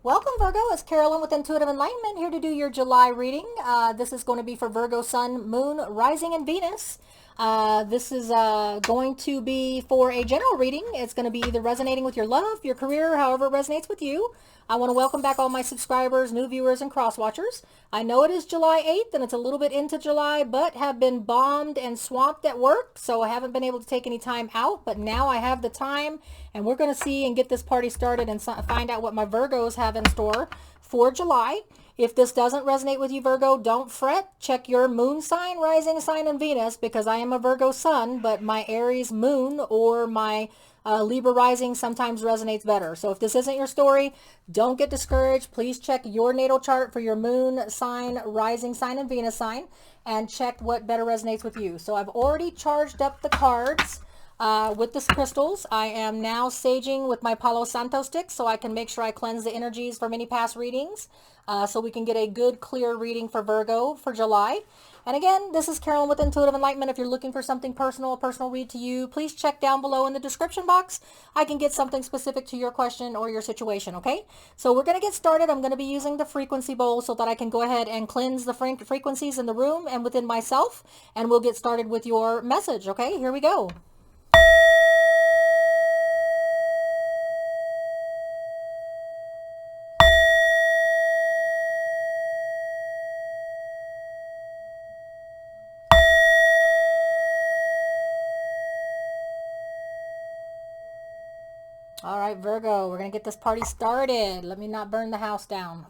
Welcome, Virgo. It's Carolyn with Intuitive Enlightenment here to do your July reading. This is going to be for Virgo Sun, Moon, Rising, and Venus. This is going to be for a general reading. It's going to be either resonating with your love, your career, however it resonates with you. I want to welcome back all my subscribers, new viewers, and cross-watchers. I know it is July 8th and it's a little bit into July, but have been bombed and swamped at work, so I haven't been able to take any time out, but now I have the time, and we're going to see and get this party started and find out what my Virgos have in store for July. If this doesn't resonate with you, Virgo, don't fret. Check your moon sign, rising sign, and Venus, because I am a Virgo sun, but my Aries moon or my Libra rising sometimes resonates better. So if this isn't your story, don't get discouraged. Please check your natal chart for your moon sign, rising sign, and Venus sign, and check what better resonates with you. So I've already charged up the cards with the crystals. I am now saging with my Palo Santo stick so I can make sure I cleanse the energies from any past readings so we can get a good, clear reading for Virgo for July. And again, this is Carolyn with Intuitive Enlightenment. If you're looking for something personal, a personal read to you, please check down below in the description box. I can get something specific to your question or your situation, okay? So we're going to get started. I'm going to be using the frequency bowl so that I can go ahead and cleanse the frequencies in the room and within myself, and we'll get started with your message, okay? Here we go. All right, Virgo, we're going to get this party started. Let me not burn the house down.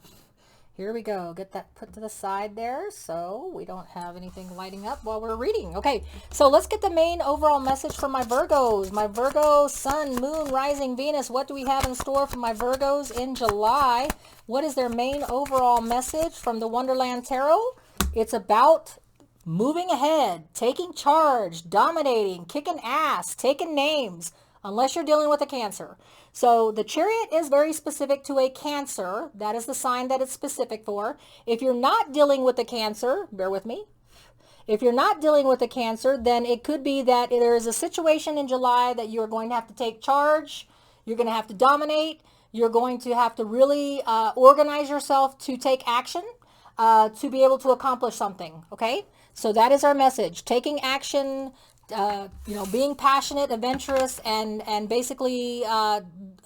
Here we go. Get that put to the side there so we don't have anything lighting up while we're reading. Okay, so let's get the main overall message for my Virgos. My Virgo, Sun, Moon, Rising, Venus. What do we have in store for my Virgos in July? What is their main overall message from the Wonderland Tarot? It's about moving ahead, taking charge, dominating, kicking ass, taking names, unless you're dealing with a Cancer. So the Chariot is very specific to a Cancer. That is the sign that it's specific for. If you're not dealing with a Cancer, bear with me. If you're not dealing with a Cancer, then it could be that there is a situation in July that you're going to have to take charge. You're going to have to dominate. You're going to have to really organize yourself to take action to be able to accomplish something. Okay? So that is our message. Taking action, being passionate, adventurous, and basically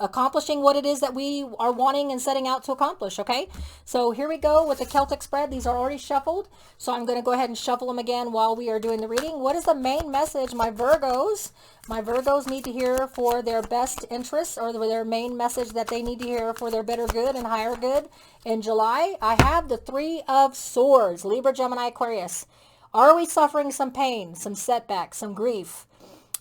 accomplishing what it is that we are wanting and setting out to accomplish, okay? So here we go with the Celtic Spread. These are already shuffled, so I'm going to go ahead and shuffle them again while we are doing the reading. What is the main message my Virgos need to hear for their best interests, or their main message that they need to hear for their better good and higher good in July? I have the Three of Swords, Libra, Gemini, Aquarius. Are we suffering some pain, some setbacks, some grief?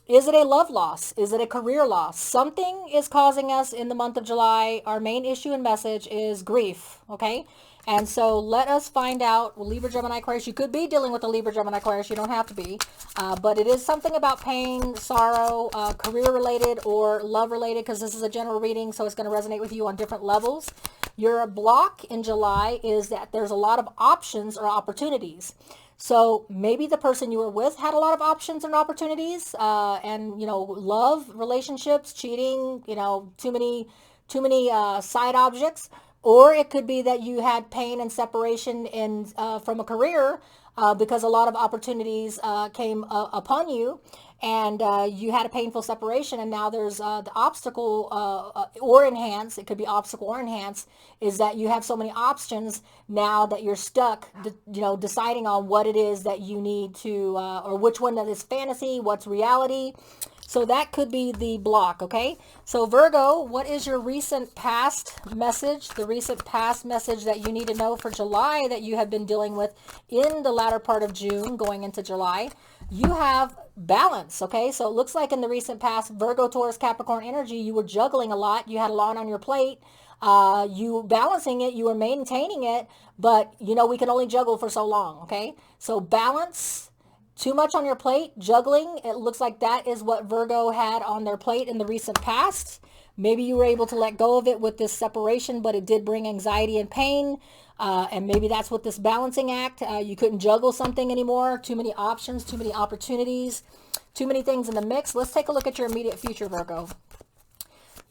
Is it a love loss? Is it a career loss? Something is causing us in the month of July. Our main issue and message is grief, okay? And so let us find out. Libra, Gemini, Aquarius. You could be dealing with a Libra, Gemini, Aquarius. You don't have to be. But it is something about pain, sorrow, career-related or love-related, because this is a general reading, so it's going to resonate with you on different levels. Your block in July is that there's a lot of options or opportunities. So maybe the person you were with had a lot of options and opportunities, and love, relationships, cheating, too many side objects. Or it could be that you had pain and separation from a career because a lot of opportunities came upon you, and you had a painful separation, and now there's the obstacle or enhance. It could be obstacle or enhance, is that you have so many options now that you're stuck, deciding on what it is that you need to, or which one that is fantasy, what's reality. So that could be the block, okay? So Virgo, what is your recent past message, the recent past message that you need to know for July that you have been dealing with in the latter part of June going into July? You have balance, okay? So it looks like in the recent past, Virgo, Taurus, Capricorn energy, you were juggling a lot. You had a lot on your plate. You balancing it, you were maintaining it, but we can only juggle for so long, okay? So balance. Too much on your plate, juggling, it looks like that is what Virgo had on their plate in the recent past. Maybe you were able to let go of it with this separation, but it did bring anxiety and pain. And maybe that's what this balancing act, you couldn't juggle something anymore. Too many options, too many opportunities, too many things in the mix. Let's take a look at your immediate future, Virgo.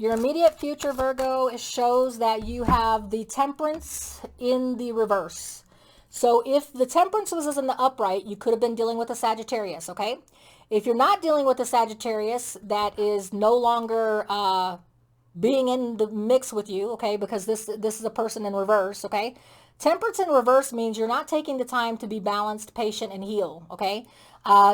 Your immediate future, Virgo, shows that you have the Temperance in the reverse. So if the Temperance was in the upright, you could have been dealing with a Sagittarius, okay? If you're not dealing with a Sagittarius that is no longer being in the mix with you, okay, because this is a person in reverse, okay? Temperance in reverse means you're not taking the time to be balanced, patient, and heal, okay?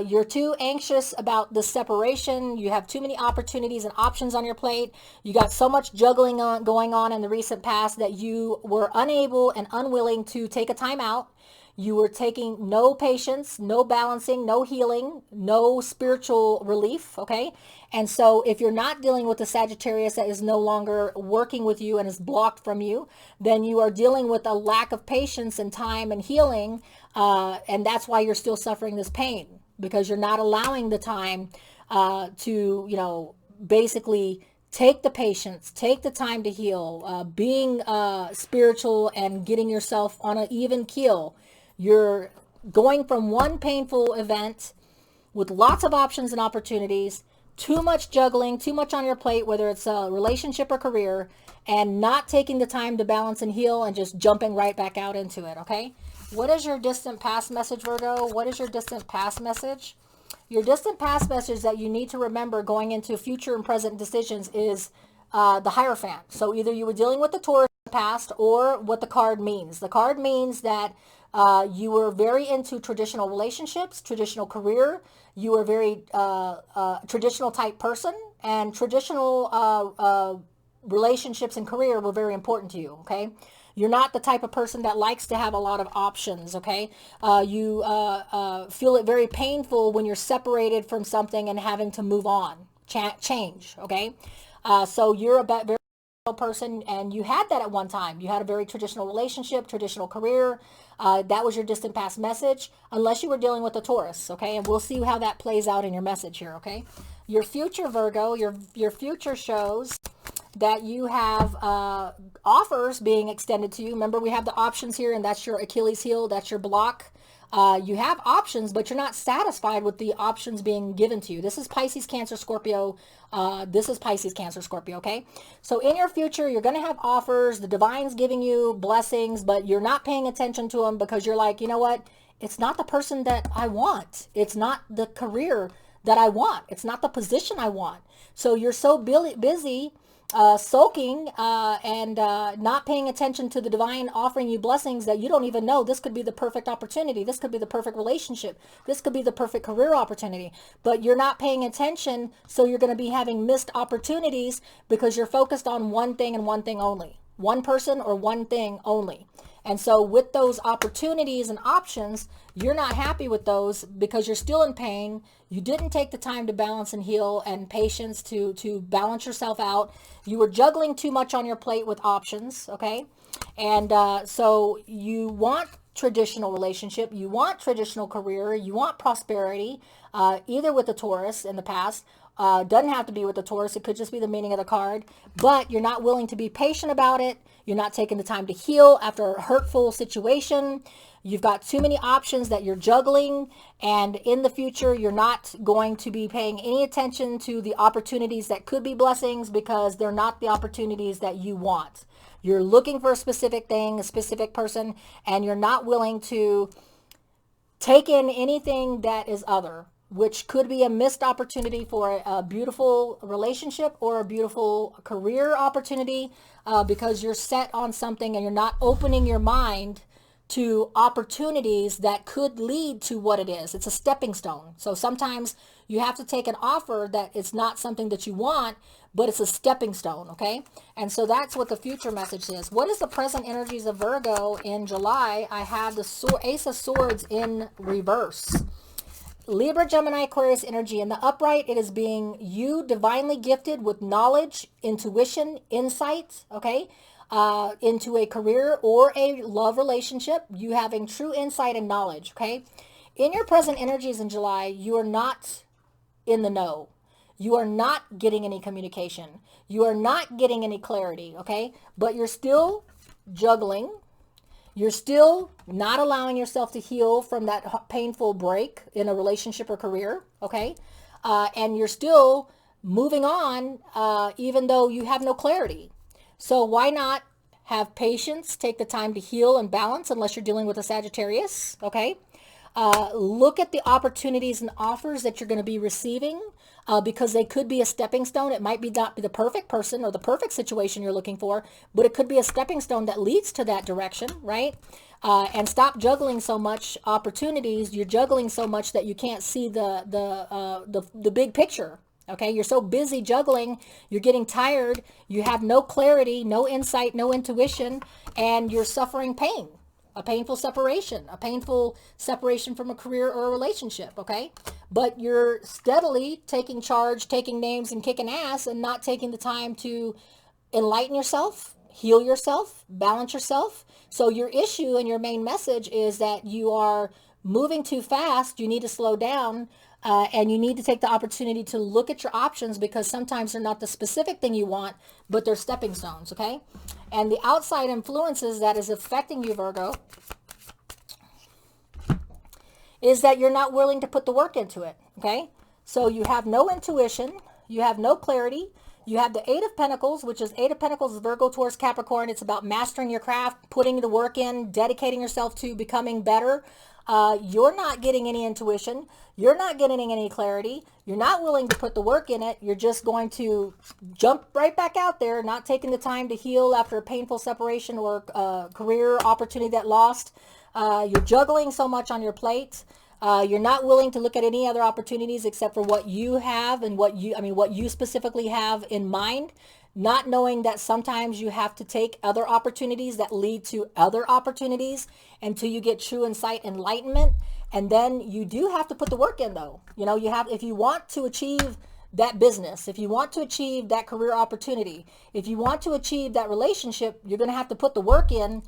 You're too anxious about the separation. You have too many opportunities and options on your plate. You got so much juggling going on in the recent past that you were unable and unwilling to take a time out. You were taking no patience, no balancing, no healing, no spiritual relief, okay? And so if you're not dealing with the Sagittarius that is no longer working with you and is blocked from you, then you are dealing with a lack of patience and time and healing, and that's why you're still suffering this pain, because you're not allowing the time to, basically take the patience, take the time to heal, being spiritual and getting yourself on an even keel. You're going from one painful event with lots of options and opportunities, too much juggling, too much on your plate, whether it's a relationship or career, and not taking the time to balance and heal and just jumping right back out into it, okay? What is your distant past message, Virgo? What is your distant past message? Your distant past message that you need to remember going into future and present decisions is the Hierophant. So either you were dealing with the Taurus in the past or what the card means. The card means that you were very into traditional relationships, traditional career. You were very traditional type person, and traditional relationships and career were very important to you, okay? You're not the type of person that likes to have a lot of options, okay? You feel it very painful when you're separated from something and having to move on, change, okay? So you're a very person, and you had that at one time. You had a very traditional relationship, traditional career. That was your distant past message, unless you were dealing with a Taurus, okay? And we'll see how that plays out in your message here, okay? Your future, Virgo, your future shows that you have offers being extended to you. Remember, we have the options here, and that's your Achilles heel, that's your block. You have options, but you're not satisfied with the options being given to you. This is Pisces, Cancer, Scorpio. This is Pisces, Cancer, Scorpio, okay? So in your future, you're going to have offers. The divine's giving you blessings, but you're not paying attention to them because you're like, you know what? It's not the person that I want. It's not the career that I want. It's not the position I want. So you're so busy sulking and not paying attention to the divine offering you blessings that you don't even know this could be the perfect opportunity. This could be the perfect relationship. This could be the perfect career opportunity. But you're not paying attention, so you're going to be having missed opportunities because you're focused on one thing and one thing only. One person or one thing only. And so with those opportunities and options, you're not happy with those because you're still in pain. You didn't take the time to balance and heal and patience to balance yourself out. You were juggling too much on your plate with options, okay? And so you want traditional relationship, you want traditional career, you want prosperity, either with the Taurus in the past. Doesn't have to be with the Taurus. It could just be the meaning of the card. But you're not willing to be patient about it. You're not taking the time to heal after a hurtful situation. You've got too many options that you're juggling. And in the future, you're not going to be paying any attention to the opportunities that could be blessings because they're not the opportunities that you want. You're looking for a specific thing, a specific person, and you're not willing to take in anything that is other, which could be a missed opportunity for a beautiful relationship or a beautiful career opportunity because you're set on something and you're not opening your mind to opportunities that could lead to what it is. It's a stepping stone. So sometimes you have to take an offer that it's not something that you want, but it's a stepping stone, okay? And so that's what the future message is. What is the present energies of Virgo in July? I have the Ace of Swords in reverse. Libra, Gemini, Aquarius energy. In the upright, it is being you divinely gifted with knowledge, intuition, insight, okay, into a career or a love relationship. You having true insight and knowledge, okay? In your present energies in July, you are not in the know. You are not getting any communication. You are not getting any clarity, okay? But you're still juggling. You're still not allowing yourself to heal from that painful break in a relationship or career, okay? And you're still moving on, even though you have no clarity. So why not have patience, take the time to heal and balance, unless you're dealing with a Sagittarius, okay? Look at the opportunities and offers that you're going to be receiving, because they could be a stepping stone. It might be not be the perfect person or the perfect situation you're looking for, but it could be a stepping stone that leads to that direction, right? And stop juggling so much opportunities. You're juggling so much that you can't see the big picture. Okay, you're so busy juggling, you're getting tired, you have no clarity, no insight, no intuition, and you're suffering pain. A painful separation from a career or a relationship, okay? But you're steadily taking charge, taking names and kicking ass, and not taking the time to enlighten yourself, heal yourself, balance yourself. So your issue and your main message is that you are moving too fast. You need to slow down, and you need to take the opportunity to look at your options, because sometimes they're not the specific thing you want, but they're stepping stones, okay? And the outside influences that is affecting you, Virgo, is that you're not willing to put the work into it, okay? So you have no intuition, you have no clarity, you have the Eight of Pentacles, which is Eight of Pentacles, Virgo, Taurus, Capricorn. It's about mastering your craft, putting the work in, dedicating yourself to becoming better. You're not getting any intuition. You're not getting any clarity. You're not willing to put the work in it. You're just going to jump right back out there, not taking the time to heal after a painful separation or career opportunity that lost. You're juggling so much on your plate. You're not willing to look at any other opportunities except for what you have and what you specifically have in mind, not knowing that sometimes you have to take other opportunities that lead to other opportunities until you get true insight, enlightenment. And then you do have to put the work in, though. You know, if you want to achieve that business, if you want to achieve that career opportunity, if you want to achieve that relationship, you're going to have to put the work in,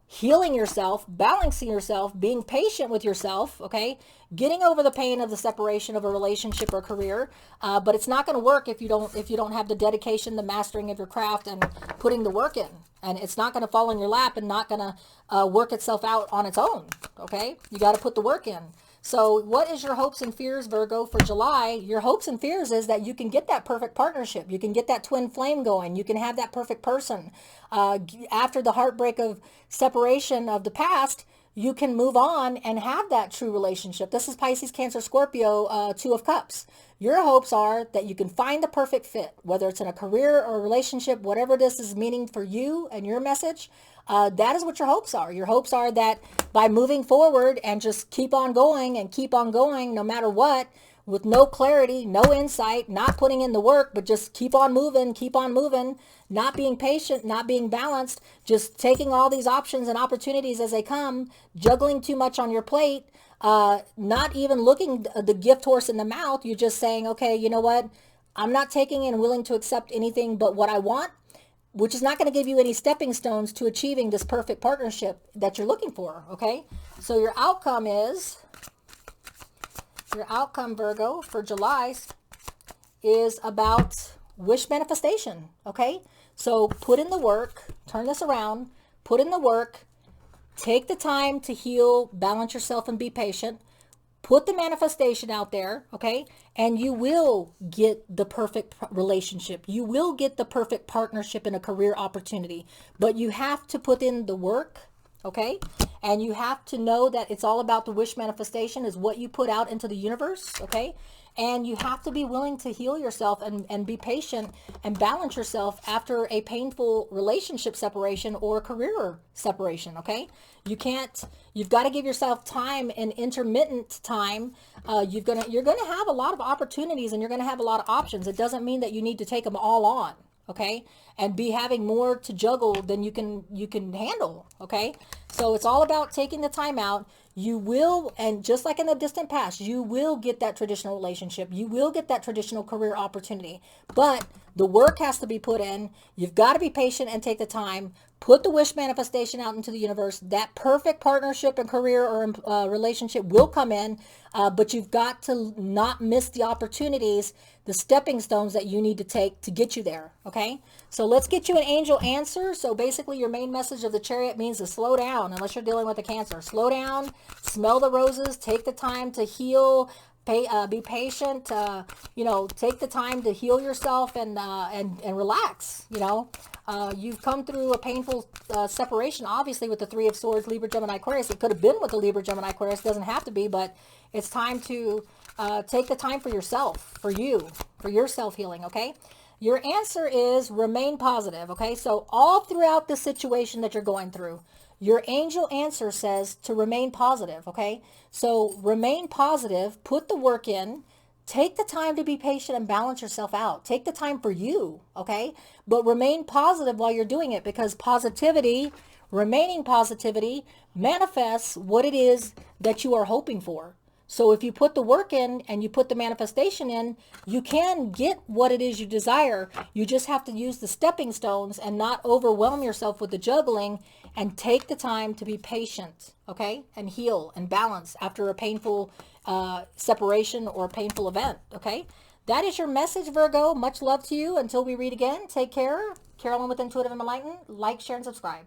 healing yourself, balancing yourself, being patient with yourself, okay? Getting over the pain of the separation of a relationship or career, but it's not going to work if you don't have the dedication, the mastering of your craft, and putting the work in. And it's not going to fall in your lap and not going to work itself out on its own, okay? You got to put the work in. So what is your hopes and fears, Virgo, for July? Your hopes and fears is that you can get that perfect partnership. You can get that twin flame going. You can have that perfect person. After the heartbreak of separation of the past, you can move on and have that true relationship. This is Pisces, Cancer, Scorpio, Two of Cups. Your hopes are that you can find the perfect fit, whether it's in a career or a relationship, whatever this is meaning for you and your message. That is what your hopes are. Your hopes are that by moving forward and just keep on going no matter what, with no clarity, no insight, not putting in the work, but just keep on moving, not being patient, not being balanced, just taking all these options and opportunities as they come, juggling too much on your plate, not even looking the gift horse in the mouth. You're just saying, okay, you know what? I'm not taking and willing to accept anything but what I want, which is not going to give you any stepping stones to achieving this perfect partnership that you're looking for, okay? So your outcome, Virgo, for July is about wish manifestation, okay? So put in the work, turn this around, put in the work, take the time to heal, balance yourself, and be patient. Put the manifestation out there, okay? And you will get the perfect relationship. You will get the perfect partnership in a career opportunity. But you have to put in the work, okay? And you have to know that it's all about the wish manifestation is what you put out into the universe, okay? And you have to be willing to heal yourself and be patient and balance yourself after a painful relationship separation or career separation, okay? You've got to give yourself time and intermittent time. You're gonna have a lot of opportunities and you're gonna have a lot of options. It doesn't mean that you need to take them all on, okay? And be having more to juggle than you can handle, okay? So it's all about taking the time out. You will, and just like in the distant past, you will get that traditional relationship. You will get that traditional career opportunity. But the work has to be put in. You've got to be patient and take the time. Put the wish manifestation out into the universe. That perfect partnership and career or relationship will come in, but you've got to not miss the opportunities, the stepping stones that you need to take to get you there, okay? So let's get you an angel answer. So basically your main message of the Chariot means to slow down, unless you're dealing with a Cancer. Slow down, smell the roses, take the time to heal, Be patient. You know, take the time to heal yourself and relax. You know, you've come through a painful separation, obviously, with the Three of Swords, Libra, Gemini, Aquarius. It could have been with the Libra, Gemini, Aquarius. It doesn't have to be, but it's time to take the time for yourself, for you, for your self-healing, okay? Your answer is remain positive, okay? So all throughout the situation that you're going through, your angel answer says to remain positive, okay? So remain positive, put the work in, take the time to be patient and balance yourself out. Take the time for you, okay? But remain positive while you're doing it, because positivity, remaining positivity, manifests what it is that you are hoping for. So if you put the work in and you put the manifestation in, you can get what it is you desire. You just have to use the stepping stones and not overwhelm yourself with the juggling, and take the time to be patient, okay? And heal and balance after a painful separation or a painful event, okay? That is your message, Virgo. Much love to you. Until we read again, take care. Carolyn with Intuitive and Enlightened. Like, share, and subscribe.